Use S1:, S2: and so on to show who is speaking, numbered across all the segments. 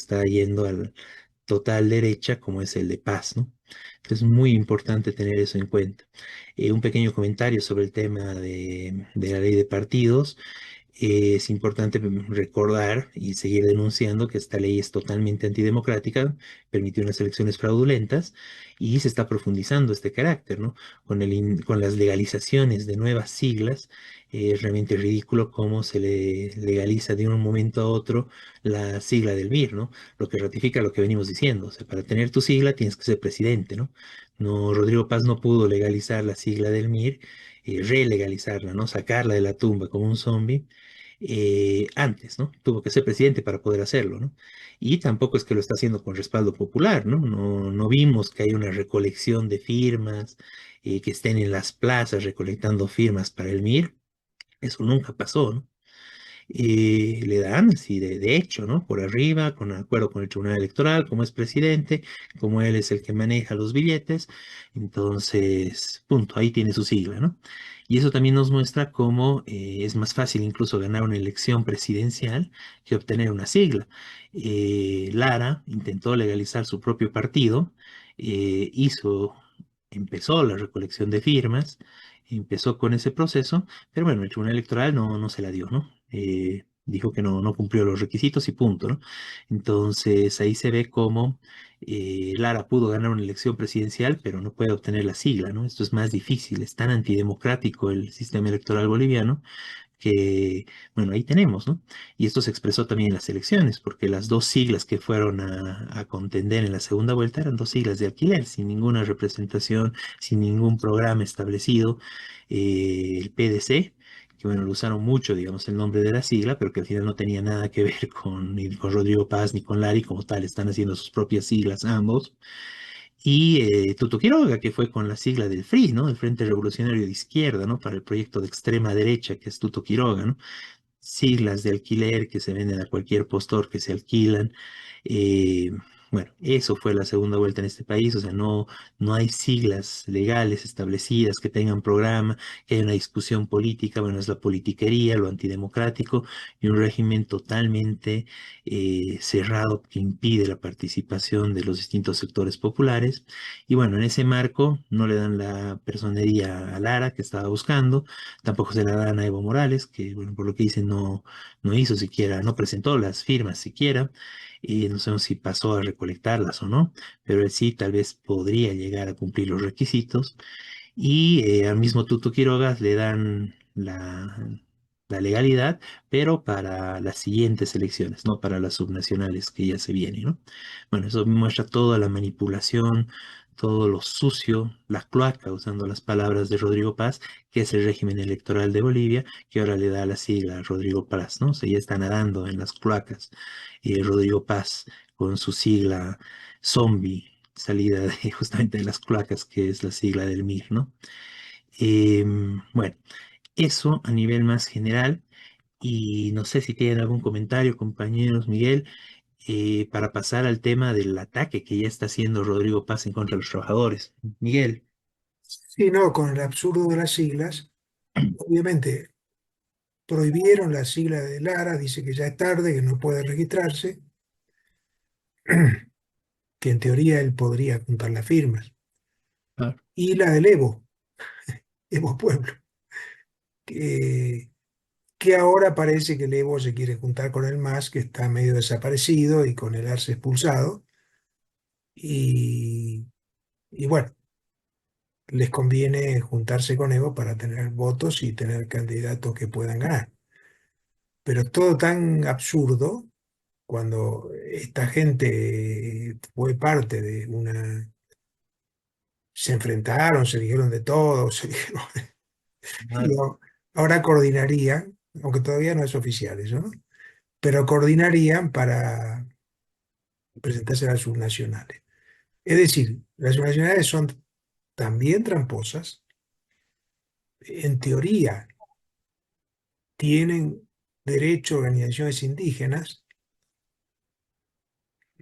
S1: está yendo al total derecha, como es el de Paz, ¿no? Entonces, es muy importante tener eso en cuenta. Un pequeño comentario sobre el tema de la ley de partidos. Es importante recordar y seguir denunciando que esta ley es totalmente antidemocrática, permitió unas elecciones fraudulentas y se está profundizando este carácter, ¿no? Con las legalizaciones de nuevas siglas, es realmente ridículo cómo se le legaliza de un momento a otro la sigla del MIR, ¿no? Lo que ratifica lo que venimos diciendo, o sea, para tener tu sigla tienes que ser presidente, ¿no? No, Rodrigo Paz no pudo legalizar la sigla del MIR, relegalizarla, ¿no? Sacarla de la tumba como un zombie antes, ¿no? Tuvo que ser presidente para poder hacerlo, ¿no? Y tampoco es que lo está haciendo con respaldo popular, ¿no? No vimos que hay una recolección de firmas, que estén en las plazas recolectando firmas para el MIR. Eso nunca pasó, ¿no? Le dan, sí, de hecho, ¿no? Por arriba, con acuerdo con el Tribunal Electoral, como es presidente, como él es el que maneja los billetes, entonces, punto, ahí tiene su sigla, ¿no? Y eso también nos muestra cómo es más fácil incluso ganar una elección presidencial que obtener una sigla. Lara intentó legalizar su propio partido, hizo, empezó la recolección de firmas, empezó con ese proceso, pero bueno, el Tribunal Electoral no se la dio, ¿no? Dijo que no cumplió los requisitos y punto, ¿no? Entonces ahí se ve cómo Lara pudo ganar una elección presidencial, pero no puede obtener la sigla, ¿no? Esto es más difícil, es tan antidemocrático el sistema electoral boliviano que, bueno, ahí tenemos, ¿no? Y esto se expresó también en las elecciones, porque las dos siglas que fueron a contender en la segunda vuelta eran dos siglas de alquiler, sin ninguna representación, sin ningún programa establecido. El PDC, que bueno, lo usaron mucho, digamos, el nombre de la sigla, pero que al final no tenía nada que ver ni con Rodrigo Paz ni con Lari, como tal, están haciendo sus propias siglas ambos. Y Tuto Quiroga, que fue con la sigla del FRI, ¿no? El Frente Revolucionario de Izquierda, ¿no? Para el proyecto de extrema derecha, que es Tuto Quiroga, ¿no? Siglas de alquiler que se venden a cualquier postor que se alquilan. Eh, bueno, eso fue la segunda vuelta en este país, o sea, no hay siglas legales establecidas que tengan programa, que haya una discusión política, bueno, es la politiquería, lo antidemocrático y un régimen totalmente cerrado que impide la participación de los distintos sectores populares. Y bueno, en ese marco no le dan la personería a Lara que estaba buscando, tampoco se la dan a Evo Morales, que bueno, por lo que dicen no hizo siquiera, no presentó las firmas siquiera, y no sabemos si pasó a recolectarlas o no, pero él sí tal vez podría llegar a cumplir los requisitos. Y al mismo Tuto Quiroga le dan la legalidad, pero para las siguientes elecciones, no para las subnacionales que ya se vienen, ¿no? Bueno, eso muestra toda la manipulación, todo lo sucio, la cloaca, usando las palabras de Rodrigo Paz, que es el régimen electoral de Bolivia, que ahora le da la sigla a Rodrigo Paz, ¿no? O sea, ya está nadando en las cloacas. Y Rodrigo Paz con su sigla zombie, salida de, justamente de las cloacas, que es la sigla del MIR, ¿no? Bueno, eso a nivel más general. Y no sé si tienen algún comentario, compañeros, Miguel, para pasar al tema del ataque que ya está haciendo Rodrigo Paz en contra de los trabajadores. Miguel.
S2: Sí, no, con el absurdo de las siglas, obviamente prohibieron la sigla de Lara, dice que ya es tarde, que no puede registrarse, que en teoría él podría juntar las firmas.
S1: Ah,
S2: Y la del Evo, Evo Pueblo, que, que ahora parece que el Evo se quiere juntar con el MAS, que está medio desaparecido, y con el Arce expulsado. Y, y bueno, les conviene juntarse con Evo para tener votos y tener candidatos que puedan ganar. Pero es todo tan absurdo cuando esta gente fue parte de una, se enfrentaron, se dijeron de todo, se dijeron, y
S1: claro.
S2: ahora coordinarían, aunque todavía no es oficial eso, ¿no? Pero coordinarían para presentarse a las subnacionales. Es decir, las subnacionales son también tramposas, en teoría tienen derecho a organizaciones indígenas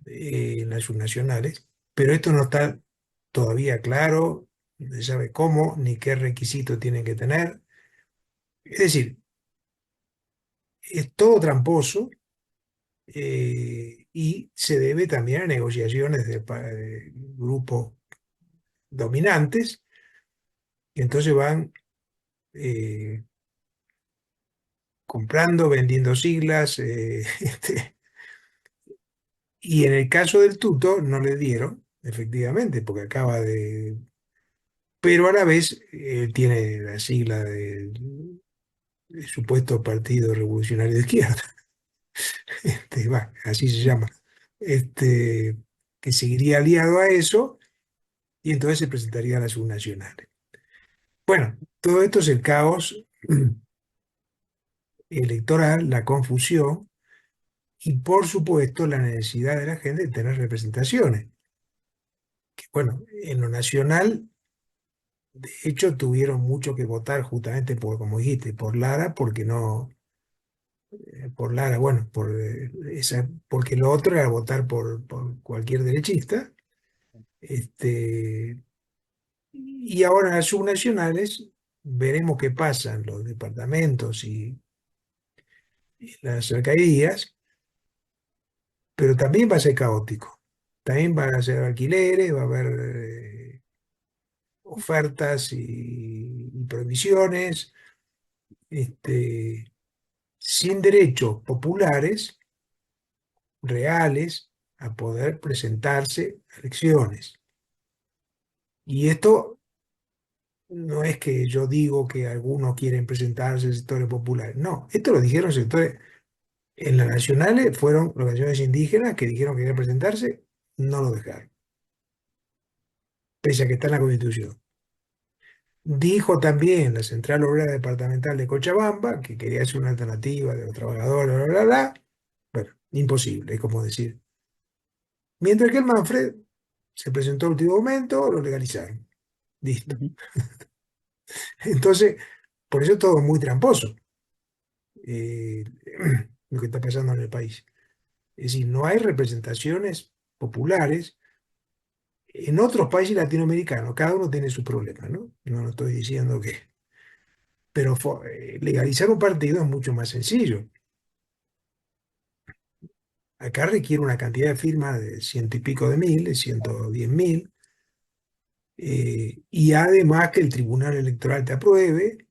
S2: en las subnacionales, pero esto no está todavía claro, no se sabe cómo ni qué requisito tienen que tener. Es decir, es todo tramposo y se debe también a negociaciones de grupos dominantes, y entonces van eh, comprando, vendiendo siglas, y en el caso del tuto no le dieron, efectivamente, porque acaba de... Pero a la vez tiene la sigla del supuesto Partido Revolucionario de Izquierda, así se llama, este, que seguiría aliado a eso y entonces se presentaría a las subnacionales. Bueno, todo esto es el caos electoral, la confusión y por supuesto la necesidad de la gente de tener representaciones. Que, bueno, en lo nacional, de hecho, tuvieron mucho que votar justamente por, como dijiste, por Lara, porque no, por Lara, bueno, porque lo otro era votar por cualquier derechista. Este, y ahora en las subnacionales veremos qué pasa en los departamentos y las alcaldías, pero también va a ser caótico. También van a ser alquileres, va a haber ofertas y prohibiciones, sin derechos populares reales a poder presentarse a elecciones. Y esto no es que yo digo que algunos quieren presentarse en sectores populares, no, esto lo dijeron sectores, en las nacionales fueron organizaciones indígenas que dijeron que querían presentarse, no lo dejaron, pese a que está en la Constitución. Dijo también la Central Obrera Departamental de Cochabamba que quería hacer una alternativa de los trabajadores, bla, bla, bla. Bueno, imposible, es como decir. Mientras que el Manfred se presentó al último momento, lo legalizaron. Listo.
S1: Ujú.
S2: Entonces, por eso es todo muy tramposo, eh, lo que está pasando en el país. Es decir, no hay representaciones populares. En otros países latinoamericanos, cada uno tiene su problema, ¿no? No estoy diciendo que... Pero legalizar un partido es mucho más sencillo. Acá requiere una cantidad de firmas de ciento y pico de mil, de 110.000, y además que el Tribunal Electoral te apruebe,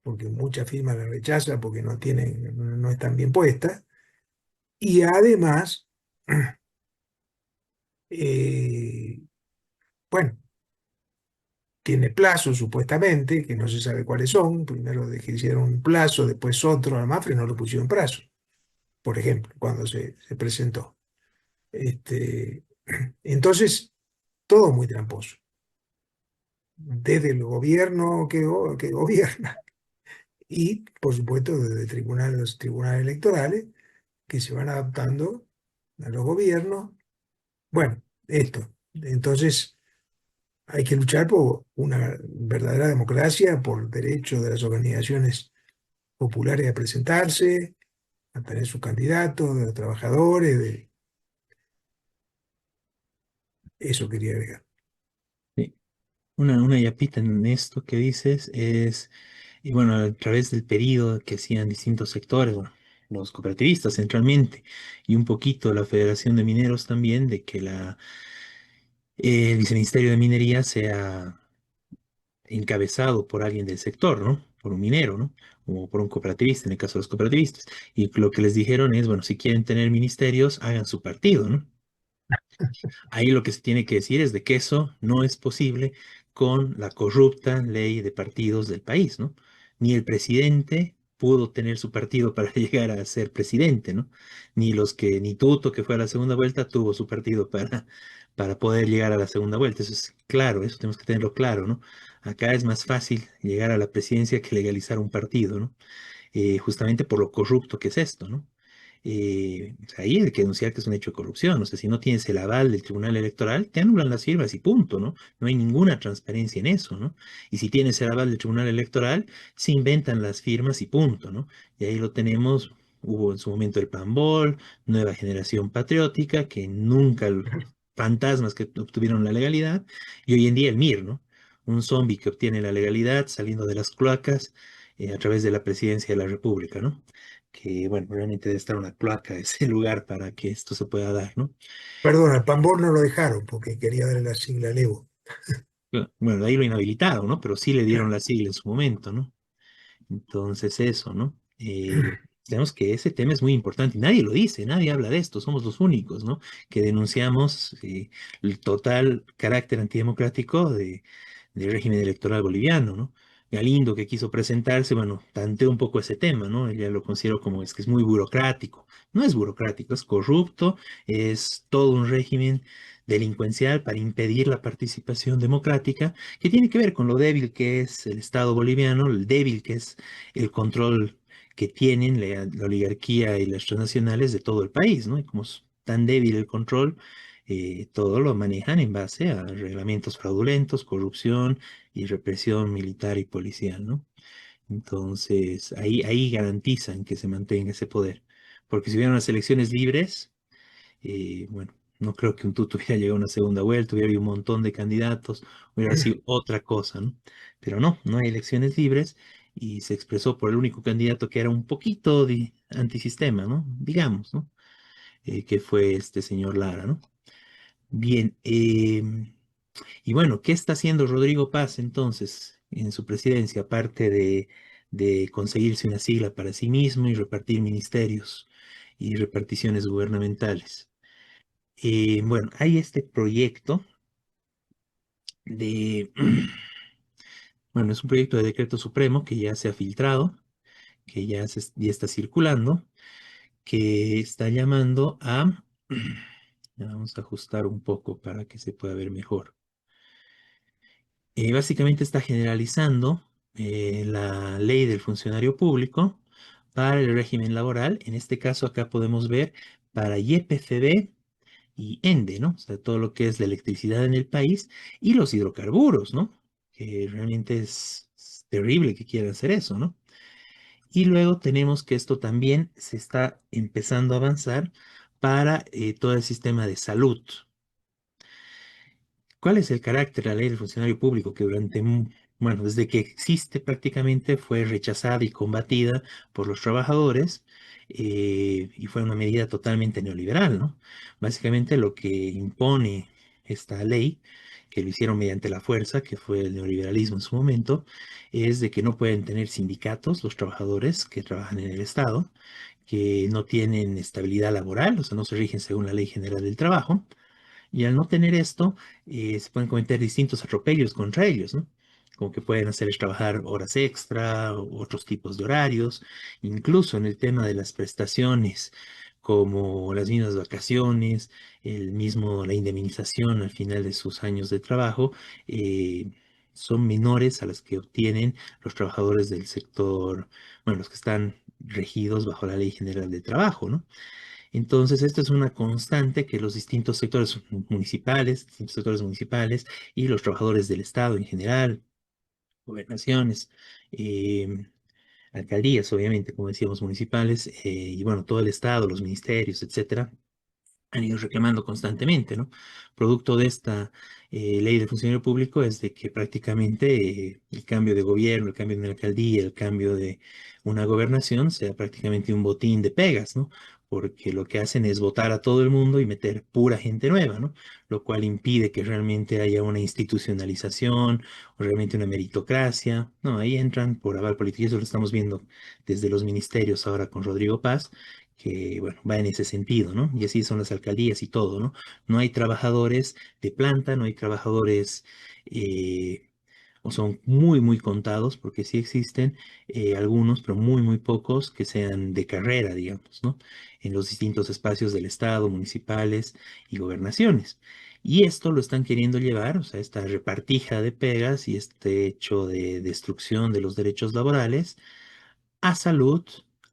S2: porque muchas firmas la rechazan porque no están bien puestas, y además, eh, bueno, tiene plazos supuestamente, que no se sabe cuáles son, primero de que hicieron un plazo, después otro, al Mafre no lo pusieron plazo, por ejemplo, cuando se presentó. Este, entonces, todo muy tramposo, desde el gobierno que gobierna y, por supuesto, desde los tribunales electorales que se van adaptando a los gobiernos. Bueno, esto. Entonces, hay que luchar por una verdadera democracia, por el derecho de las organizaciones populares a presentarse, a tener sus candidatos, de los trabajadores, de eso quería agregar.
S1: Sí. Una yapita en esto que dices es, y bueno, a través del periodo que hacían distintos sectores, bueno, los cooperativistas centralmente, y un poquito la Federación de Mineros también, de que el Viceministerio de Minería sea encabezado por alguien del sector, ¿no? Por un minero, ¿no? O por un cooperativista, en el caso de los cooperativistas. Y lo que les dijeron es, bueno, si quieren tener ministerios, hagan su partido, ¿no? Ahí lo que se tiene que decir es de que eso no es posible con la corrupta ley de partidos del país, ¿no? Ni el presidente pudo tener su partido para llegar a ser presidente, ¿no? Ni Tuto, que fue a la segunda vuelta, tuvo su partido para poder llegar a la segunda vuelta. Eso es claro, eso tenemos que tenerlo claro, ¿no? Acá es más fácil llegar a la presidencia que legalizar un partido, ¿no? Justamente por lo corrupto que es esto, ¿no? O sea, ahí hay que denunciar que es un hecho de corrupción. O sea, si no tienes el aval del Tribunal Electoral, te anulan las firmas y punto, ¿no? No hay ninguna transparencia en eso, ¿no? Y si tienes el aval del Tribunal Electoral, se inventan las firmas y punto, ¿no? Y ahí lo tenemos. Hubo en su momento el PANBOL, Nueva Generación Patriótica, que nunca, fantasmas que obtuvieron la legalidad, y hoy en día el MIR, ¿no? Un zombie que obtiene la legalidad saliendo de las cloacas a través de la presidencia de la República, ¿no? que, bueno, realmente debe estar una cloaca ese lugar para que esto se pueda dar, ¿no?
S2: Perdón, al Pambor no lo dejaron porque quería darle la sigla al Evo.
S1: Bueno, de ahí lo inhabilitaron, ¿no? Pero sí le dieron la sigla en su momento, ¿no? Entonces eso, ¿no? Digamos que ese tema es muy importante y nadie lo dice, nadie habla de esto, somos los únicos, ¿no? Que denunciamos el total carácter antidemocrático del régimen electoral boliviano, ¿no? Galindo que quiso presentarse, bueno, tanteó un poco ese tema, ¿no? Ella lo considero como es que es muy burocrático. No es burocrático, es corrupto, es todo un régimen delincuencial para impedir la participación democrática que tiene que ver con lo débil que es el Estado boliviano, el débil que es el control que tienen la oligarquía y las transnacionales de todo el país, ¿no? Y como es tan débil el control, todo lo manejan en base a reglamentos fraudulentos, corrupción y represión militar y policial, ¿no? Entonces, ahí garantizan que se mantenga ese poder. Porque si hubieran unas elecciones libres, bueno, no creo que un tuto hubiera llegado a una segunda vuelta, hubiera habido un montón de candidatos, hubiera sido otra cosa, ¿no? Pero no, no hay elecciones libres y se expresó por el único candidato que era un poquito de antisistema, ¿no? Digamos, ¿no? Que fue este señor Lara, ¿no? Bien, y bueno, ¿qué está haciendo Rodrigo Paz entonces en su presidencia, aparte de conseguirse una sigla para sí mismo y repartir ministerios y reparticiones gubernamentales? Bueno, hay este proyecto de, bueno, es un proyecto de decreto supremo que ya se ha filtrado, que ya está circulando, que está llamando a, ya vamos a ajustar un poco para que se pueda ver mejor. Básicamente está generalizando la ley del funcionario público para el régimen laboral. En este caso acá podemos ver para YPFB y ENDE, ¿no? O sea, todo lo que es la electricidad en el país y los hidrocarburos, ¿no? Que realmente es terrible que quieran hacer eso, ¿no? Y luego tenemos que esto también se está empezando a avanzar para todo el sistema de salud. ¿Cuál es el carácter de la ley del funcionario público que bueno, desde que existe prácticamente fue rechazada y combatida por los trabajadores y fue una medida totalmente neoliberal, ¿no? Básicamente lo que impone esta ley, que lo hicieron mediante la fuerza, que fue el neoliberalismo en su momento, es de que no pueden tener sindicatos los trabajadores que trabajan en el Estado, que no tienen estabilidad laboral, o sea, no se rigen según la Ley General del Trabajo y al no tener esto, se pueden cometer distintos atropellos contra ellos, ¿no? Como que pueden hacerles trabajar horas extra, u otros tipos de horarios, incluso en el tema de las prestaciones, como las mismas vacaciones, la indemnización al final de sus años de trabajo, son menores a las que obtienen los trabajadores del sector, bueno, los que están regidos bajo la Ley General de Trabajo, ¿no? Entonces, esto es una constante que los distintos sectores municipales y los trabajadores del Estado en general, gobernaciones, eh, alcaldías, obviamente, como decíamos, municipales, y bueno, todo el Estado, los ministerios, etcétera, han ido reclamando constantemente, ¿no? Producto de esta ley de funcionario público es de que prácticamente el cambio de gobierno, el cambio de una alcaldía, el cambio de una gobernación sea prácticamente un botín de pegas, ¿no? Porque lo que hacen es votar a todo el mundo y meter pura gente nueva, ¿no? Lo cual impide que realmente haya una institucionalización o realmente una meritocracia. No, ahí entran por aval político y eso lo estamos viendo desde los ministerios ahora con Rodrigo Paz que, bueno, va en ese sentido, ¿no? Y así son las alcaldías y todo, ¿no? No hay trabajadores de planta, no hay trabajadores, o son muy, muy contados, porque sí existen algunos, pero muy, muy pocos que sean de carrera, digamos, ¿no? En los distintos espacios del Estado, municipales y gobernaciones. Y esto lo están queriendo llevar, o sea, esta repartija de pegas y este hecho de destrucción de los derechos laborales a salud,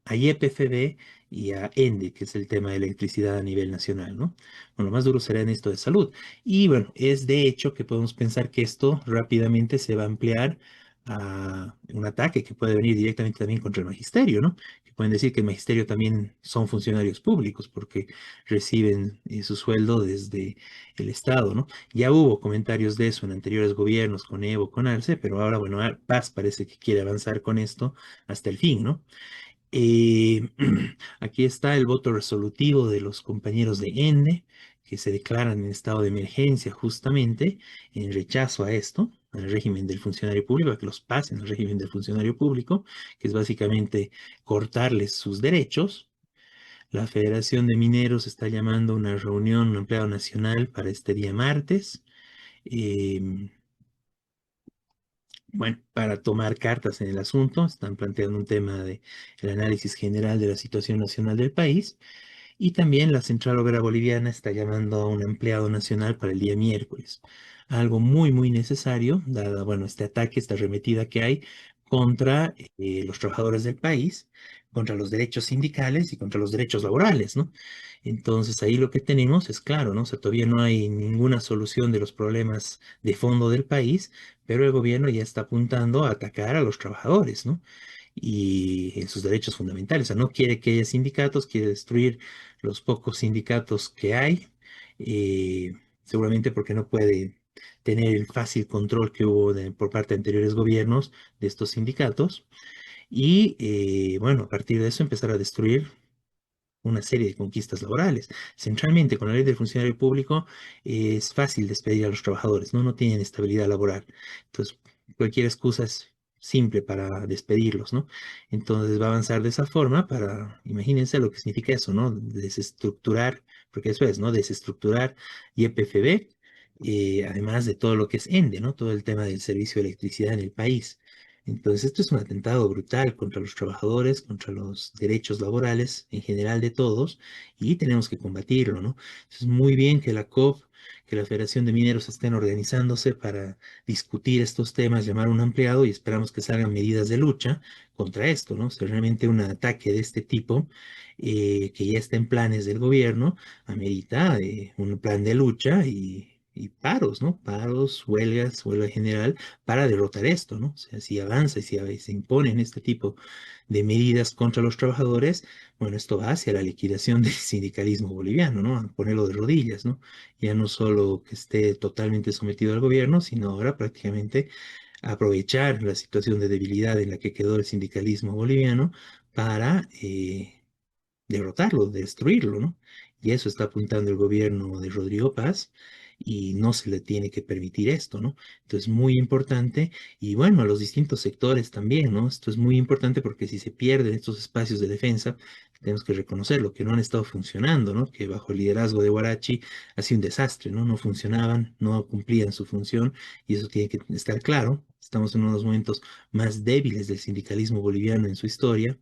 S1: a YPFB y a ENDE, que es el tema de electricidad a nivel nacional, ¿no? Bueno, lo más duro será en esto de salud. Y bueno, es de hecho que podemos pensar que esto rápidamente se va a ampliar a un ataque que puede venir directamente también contra el magisterio, ¿no? Que pueden decir que el magisterio también son funcionarios públicos porque reciben su sueldo desde el Estado, ¿no? Ya hubo comentarios de eso en anteriores gobiernos con Evo, con Arce, pero ahora, bueno, Paz parece que quiere avanzar con esto hasta el fin, ¿no? Eh, Aquí está el voto resolutivo de los compañeros de ENDE, que se declaran en estado de emergencia justamente en rechazo a esto, al régimen del funcionario público, a que los pasen al régimen del funcionario público, que es básicamente cortarles sus derechos. La Federación de Mineros está llamando a una reunión, un empleado nacional para este día martes. em, bueno, para tomar cartas en el asunto, están planteando un tema de el análisis general de la situación nacional del país. Y también la Central Obrera Boliviana está llamando a un empleado nacional para el día miércoles. Algo muy, muy necesario, dada, bueno, este ataque, esta arremetida que hay contra los trabajadores del país, contra los derechos sindicales y contra los derechos laborales, ¿no? Entonces ahí lo que tenemos es claro, ¿no? O sea, todavía no hay ninguna solución de los problemas de fondo del país, pero el gobierno ya está apuntando a atacar a los trabajadores, ¿no? Y en sus derechos fundamentales. O sea, no quiere que haya sindicatos, quiere destruir los pocos sindicatos que hay, eh, seguramente porque no puede tener el fácil control que hubo por parte de anteriores gobiernos de estos sindicatos. Y bueno, a partir de eso empezar a destruir una serie de conquistas laborales. Centralmente, con la ley del funcionario público, es fácil despedir a los trabajadores, ¿no? No tienen estabilidad laboral. Entonces, cualquier excusa es simple para despedirlos, ¿no? Entonces va a avanzar de esa forma para, imagínense lo que significa eso, ¿no? Desestructurar, porque eso es, ¿no? Desestructurar YPFB, además de todo lo que es ENDE, ¿no? Todo el tema del servicio de electricidad en el país. Entonces, esto es un atentado brutal contra los trabajadores, contra los derechos laborales en general de todos, y tenemos que combatirlo, ¿no? Es muy bien que la COP, que la Federación de Mineros estén organizándose para discutir estos temas, llamar a un ampliado y esperamos que salgan medidas de lucha contra esto, ¿no? Si realmente un ataque de este tipo, que ya está en planes del gobierno, amerita un plan de lucha y paros, ¿no? Paros, huelgas, huelga general para derrotar esto, ¿no? O sea, si avanza y si se imponen este tipo de medidas contra los trabajadores, bueno, esto va hacia la liquidación del sindicalismo boliviano, ¿no? A ponerlo de rodillas, ¿no? Ya no solo que esté totalmente sometido al gobierno, sino ahora prácticamente aprovechar la situación de debilidad en la que quedó el sindicalismo boliviano para derrotarlo, destruirlo, ¿no? Y eso está apuntando el gobierno de Rodrigo Paz y no se le tiene que permitir esto, ¿no? Entonces, muy importante y bueno, a los distintos sectores también, ¿no? Esto es muy importante porque si se pierden estos espacios de defensa, tenemos que reconocerlo, que no han estado funcionando, ¿no? Que bajo el liderazgo de Huarachi ha sido un desastre, ¿no? No funcionaban, no cumplían su función y eso tiene que estar claro. Estamos en uno de los momentos más débiles del sindicalismo boliviano en su historia.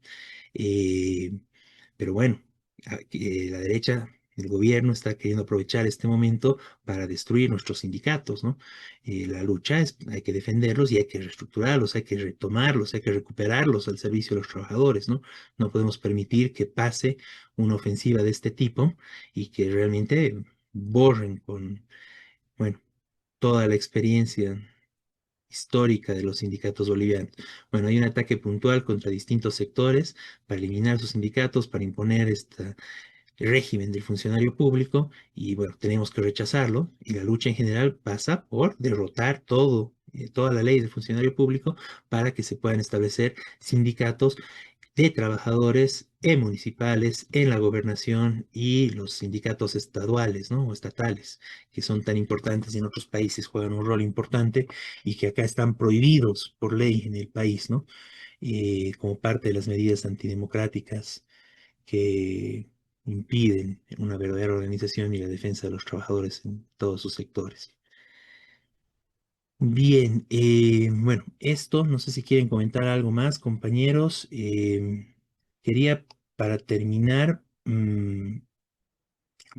S1: Eh, pero bueno, la derecha, el gobierno está queriendo aprovechar este momento para destruir nuestros sindicatos, ¿no? La lucha es, hay que defenderlos y hay que reestructurarlos, hay que retomarlos, hay que recuperarlos al servicio de los trabajadores, ¿no? No podemos permitir que pase una ofensiva de este tipo y que realmente borren con, bueno, toda la experiencia histórica de los sindicatos bolivianos. Bueno, hay un ataque puntual contra distintos sectores para eliminar sus sindicatos, para imponer este régimen del funcionario público y bueno, tenemos que rechazarlo y la lucha en general pasa por derrotar toda la ley del funcionario público para que se puedan establecer sindicatos de trabajadores municipales en la gobernación y los sindicatos estaduales, ¿no? O estatales, que son tan importantes y en otros países juegan un rol importante y que acá están prohibidos por ley en el país, ¿no? Como parte de las medidas antidemocráticas que impiden una verdadera organización y la defensa de los trabajadores en todos sus sectores. Bien, bueno, esto, no sé si quieren comentar algo más, compañeros. Quería, para terminar,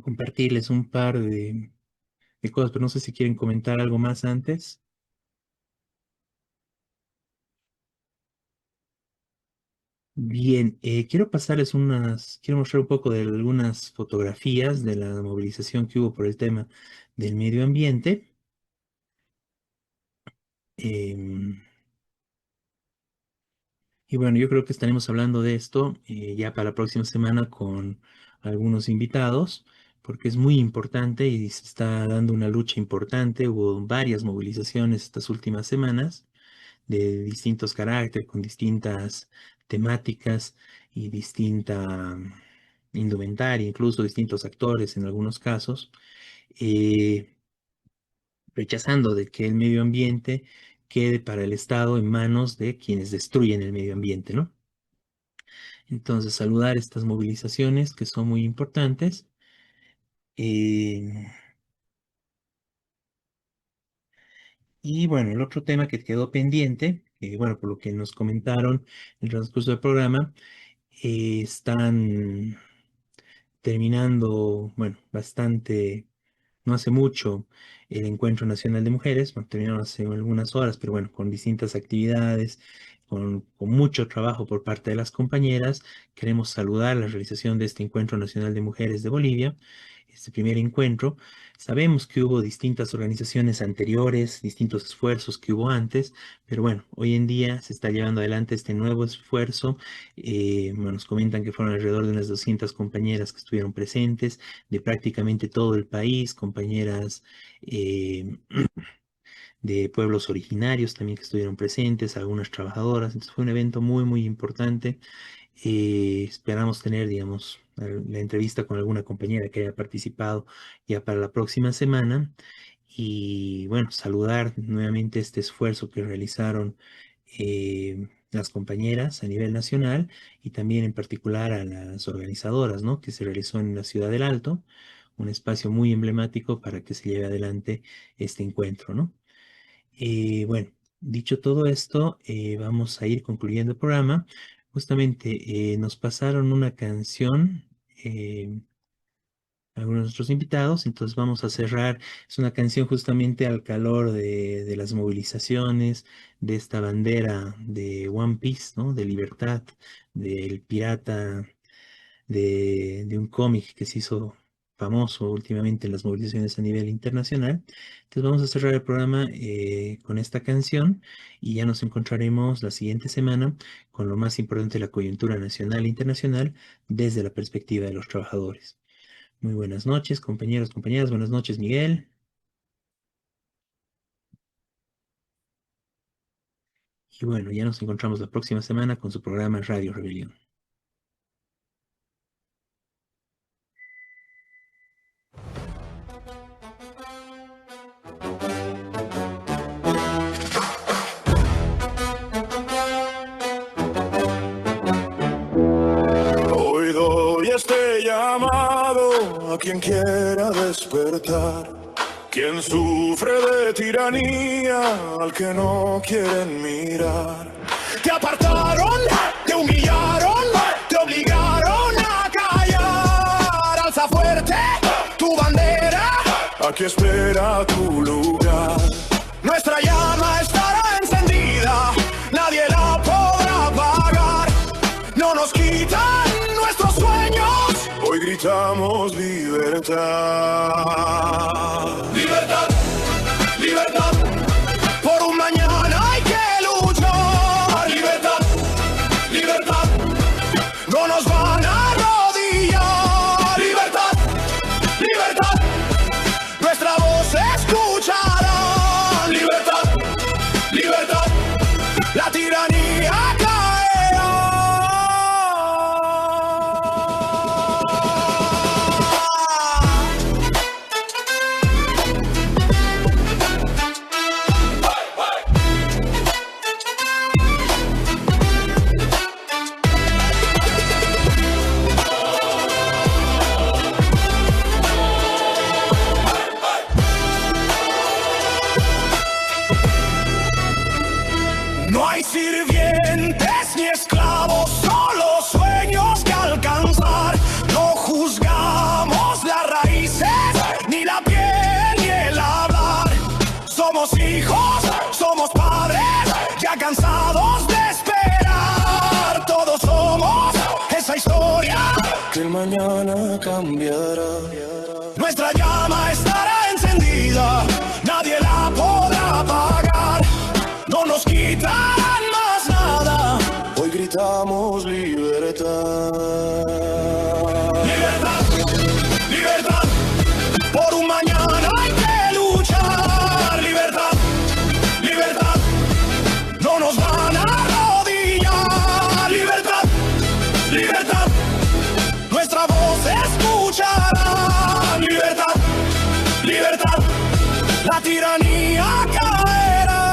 S1: compartirles un par de cosas, pero no sé si quieren comentar algo más antes. Bien, quiero mostrar un poco de algunas fotografías de la movilización que hubo por el tema del medio ambiente. Em, Y bueno, yo creo que estaremos hablando de esto ya para la próxima semana con algunos invitados, porque es muy importante y se está dando una lucha importante. Hubo varias movilizaciones estas últimas semanas de distintos caracteres, con distintas temáticas y distinta indumentaria, incluso distintos actores en algunos casos, eh, rechazando de que el medio ambiente quede para el Estado en manos de quienes destruyen el medio ambiente, ¿no? Entonces, saludar estas movilizaciones que son muy importantes. eh, y bueno, el otro tema que quedó pendiente, bueno, por lo que nos comentaron en el transcurso del programa, están terminando, bueno, bastante, no hace mucho, el Encuentro Nacional de Mujeres, bueno, terminaron hace algunas horas, pero bueno, con distintas actividades, con mucho trabajo por parte de las compañeras. Queremos saludar la realización de este Encuentro Nacional de Mujeres de Bolivia, este primer encuentro. Sabemos que hubo distintas organizaciones anteriores, distintos esfuerzos que hubo antes, pero bueno, hoy en día se está llevando adelante este nuevo esfuerzo. Bueno, nos comentan que fueron alrededor de unas 200 compañeras que estuvieron presentes de prácticamente todo el país, compañeras eh, de pueblos originarios también que estuvieron presentes, algunas trabajadoras. Entonces fue un evento muy, muy importante. Esperamos tener, digamos, la entrevista con alguna compañera que haya participado ya para la próxima semana. Y bueno, saludar nuevamente este esfuerzo que realizaron las compañeras a nivel nacional y también en particular a las organizadoras, ¿no? Que se realizó en la Ciudad del Alto, un espacio muy emblemático para que se lleve adelante este encuentro, ¿no? Bueno, dicho todo esto, vamos a ir concluyendo el programa. Justamente nos pasaron una canción, algunos de nuestros invitados, entonces vamos a cerrar. Es una canción justamente al calor de las movilizaciones, de esta bandera de One Piece, ¿no? De libertad, del pirata de un cómic que se hizo famoso últimamente en las movilizaciones a nivel internacional. Entonces vamos a cerrar el programa con esta canción y ya nos encontraremos la siguiente semana con lo más importante de la coyuntura nacional e internacional desde la perspectiva de los trabajadores. Muy buenas noches, compañeros, compañeras. Buenas noches, Miguel. Y bueno, ya nos encontramos la próxima semana con su programa Radio Rebelión.
S3: Hoy doy este llamado a quien quiera despertar, quien sufre de tiranía, al que no quieren mirar. Te apartaron, te humillaron, te obligaron a callar. Alza fuerte tu bandera, aquí espera tu lugar. Nuestra llama estará encendida, nadie la podrá apagar. No nos quitan nuestros sueños, hoy gritamos libertad. Libertad, libertad, por un mañana hay que luchar. Libertad, libertad, no nos van a arrodillar. Libertad, libertad, nuestra voz se escuchará. Libertad, libertad, la tiranía caerá. No hay sirvientes ni esclavos, solo sueños que alcanzar. No juzgamos las raíces, ni la piel, ni el hablar. Somos hijos, somos padres, ya cansados de esperar. Todos somos esa historia que el mañana cambiará. Nuestra llama estará encendida, nadie la podrá apagar. No nos quitarán más nada, hoy gritamos libertad. Libertad, libertad, por un mañana hay que luchar. Libertad, libertad, no nos van a arrodillar. Libertad, libertad. tiranía caerá.